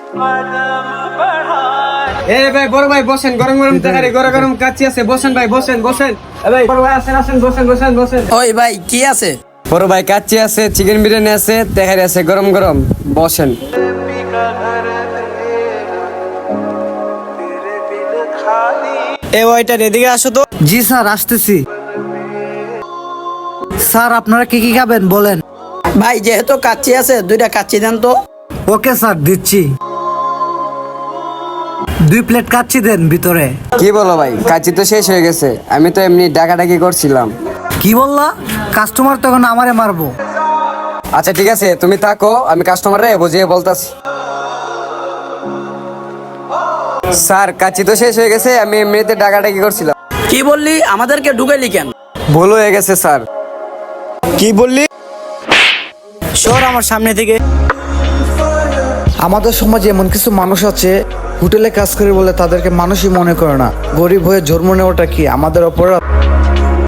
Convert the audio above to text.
এ ভাই বড় ভাই বসেন, গরম গরম তরকারি, গরম গরম কাচ্চি আছে, বসেন ভাই বসেন বসেন। এ ভাই বড় ভাই আসেন আসেন, বসেন বসেন বসেন। ওই ভাই কি আছে? বড় ভাই কাচ্চি আছে, চিকেন বিরিয়ানি আছে, তেহারি আছে, গরম গরম বসেন। এ ওইটার এদিকে আসো তো। জি স্যার, আসতেছি। স্যার আপনারা কি কি খাবেন বলেন। ভাই যেহেতু কাচ্চি আছে, দুইটা কাচ্চি দেন তো। ওকে স্যার, দিচ্ছি। 2 প্লেট কাচ্চি দেন ভিতরে। কি বলো ভাই, কাচ্চি তো শেষ হয়ে গেছে, আমি তো এমনি ডাকাডাকি করছিলাম। কি বললা? কাস্টমার তো এখন আমারে মারবো। আচ্ছা ঠিক আছে, তুমি থাকো, আমি কাস্টমাররে বুঝিয়ে বলতাছি। স্যার কাচ্চি তো শেষ হয়ে গেছে, আমি এমনিতে ডাকাডাকি করছিলাম। কি বললি? আমাদেরকে ঢুকাইলি কেন? ভুল হয়ে গেছে স্যার। কি বললি? সর আমার সামনে থেকে। আমাদের সমাজে এমন কিছু মানুষ আছে, হোটেলে কাজ করে বলে তাদেরকে মানুষই মনে করে না। গরিব হয়ে জন্ম নেওয়াটা কি আমাদের অপরাধ?